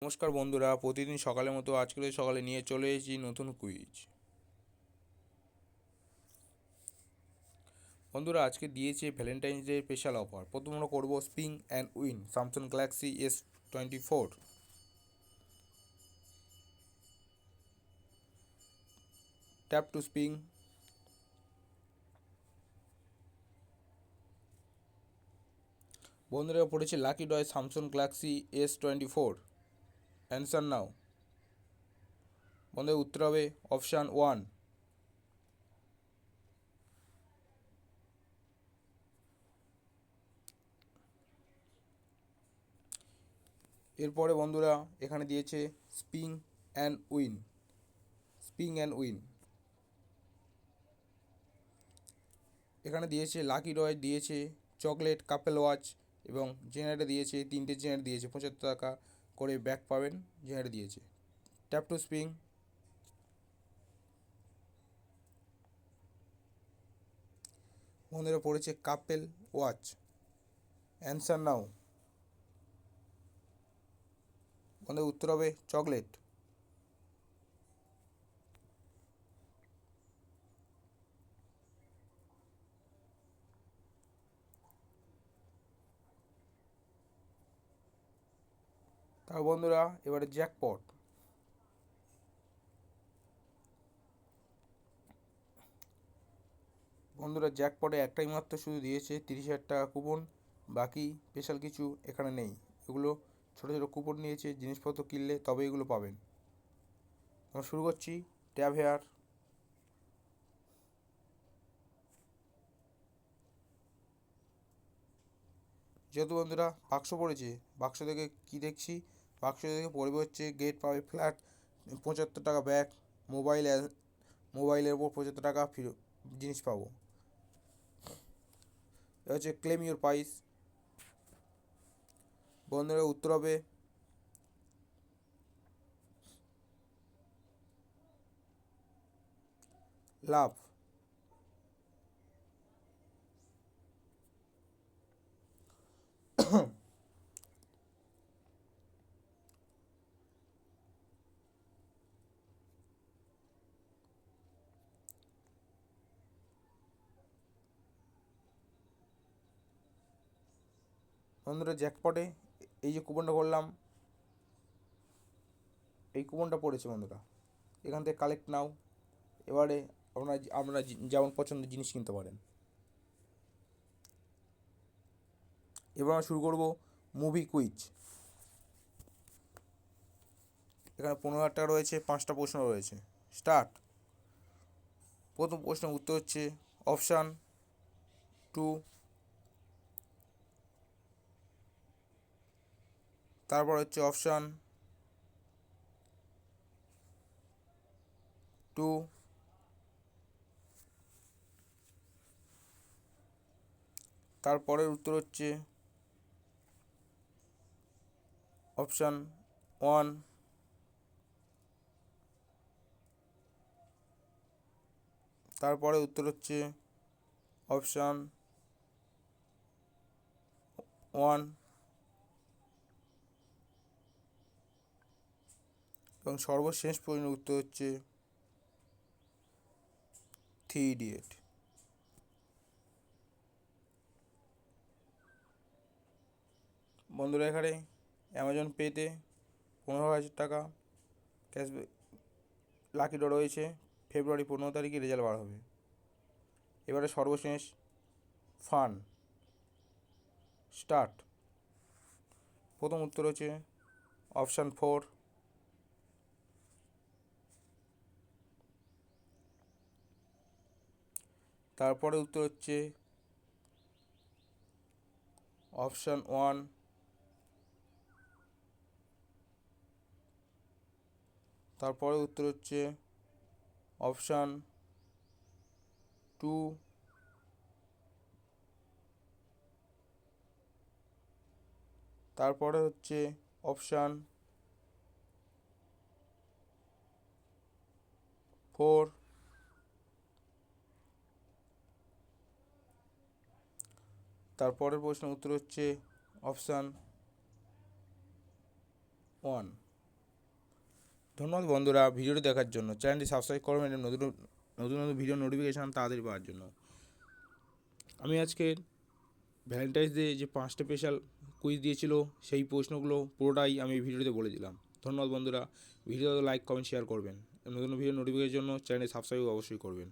নমস্কার বন্ধুরা, প্রতিদিন সকালের মতো আজকের সকালে নিয়ে চলে এসেছি নতুন কুইজ। বন্ধুরা, আজকে দিয়েছে ভ্যালেন্টাইন্স ডে স্পেশাল অফার। প্রথম আমরা করবো spin and win Samsung Galaxy S24। Tap to spin. বন্ধুরা, পড়েছে lucky draw Samsung Galaxy S24। Answer now. বন্ধুরা, উত্তর হবে অপশান 1। এরপরে বন্ধুরা এখানে দিয়েছে spin and win. Spin and win এখানে দিয়েছে লাকি ডয়, দিয়েছে চকলেট, কাপেল ওয়াচ এবং জেনারেটর দিয়েছে। তিনটে জেনারেটর দিয়েছে, 75 টাকা করে ব্যাক পাবেন। জেনারেটর দিয়েছে। Tap to spin. বন্ধুরা, পড়েছে কাপেল ওয়াচ। Answer now. বন্ধুরা, উত্তর হবে চকলেট। তার বন্ধুরা এবারে জ্যাকপট। বন্ধুরা, জ্যাকপটে একটাই মাত্র শুধু দিয়েছে 30,000 টাকা কুপন। বাকি স্পেশাল কিছু এখানে নেই। এগুলো ছোটো ছোটো কুপন নিয়েছে, জিনিসপত্র কিনলে তবে এগুলো পাবেন। আমরা শুরু করছি। Tab here. যেহেতু বন্ধুরা বাক্স পড়েছে, বাক্স থেকে কি দেখছি, বাক্স থেকে পড়বে হচ্ছে গেট পাবে ফ্ল্যাট 75 টাকা ব্যাক, মোবাইলের ওপর 75 টাকা জিনিস পাবো। এটা হচ্ছে ক্লেম ইউর প্রাইস। বন্ধুরা, উত্তর হবে লাভ। বন্ধুরা, জ্যাকপটে এই যে কুপনটা করলাম, এই কুপনটা পড়েছে বন্ধুরা। এখান থেকে কালেক্ট নাও। এবারে আমরা যেমন পছন্দের জিনিস কিনতে পারেন। এবার আমরা শুরু করব মুভি কুইজ। এখানে 15,000 টাকা রয়েছে, 5টা প্রশ্ন রয়েছে। স্টার্ট। প্রথম প্রশ্নের উত্তর হচ্ছে অপশান 2। তারপর হচ্ছে অপশান 2। তারপরের উত্তর হচ্ছে অপশান 1। তারপরে উত্তর হচ্ছে অপশান 1 এবং সর্বশেষ প্রশ্নের উত্তর হচ্ছে 3 ইডিয়েট। বন্ধুরা, এখানে অ্যামাজন পেতে 15,000 টাকা ক্যাশব্যাক লাকি ড্র রয়েছে। ফেব্রুয়ারি 15 তারিখে রেজাল্ট বার হবে। এবারে সর্বশেষ ফান। স্টার্ট। প্রথম উত্তর হচ্ছে অপশান 4। তারপরে উত্তর হচ্ছে অপশান 1। তারপরে উত্তর হচ্ছে অপশান 2। তারপরে হচ্ছে অপশান 4। তারপরের প্রশ্নের উত্তর হচ্ছে অপশান 1। ধন্যবাদ বন্ধুরা ভিডিওটি দেখার জন্য। চ্যানেলটি সাবস্ক্রাইব করবেন এবং নতুন নতুন নতুন ভিডিও নোটিফিকেশান তাড়াতাড়ি পাওয়ার জন্য। আমি আজকে ভ্যালেন্টাইন্স ডে যে 5টা স্পেশাল কুইজ দিয়েছিল সেই প্রশ্নগুলো পুরোটাই আমি এই ভিডিওতে বলে দিলাম। ধন্যবাদ বন্ধুরা, ভিডিওতে লাইক কমেন্ট শেয়ার করবেন, নতুন ভিডিও নোটিফিকেশনের জন্য চ্যানেলটি সাবস্ক্রাইব অবশ্যই করবেন।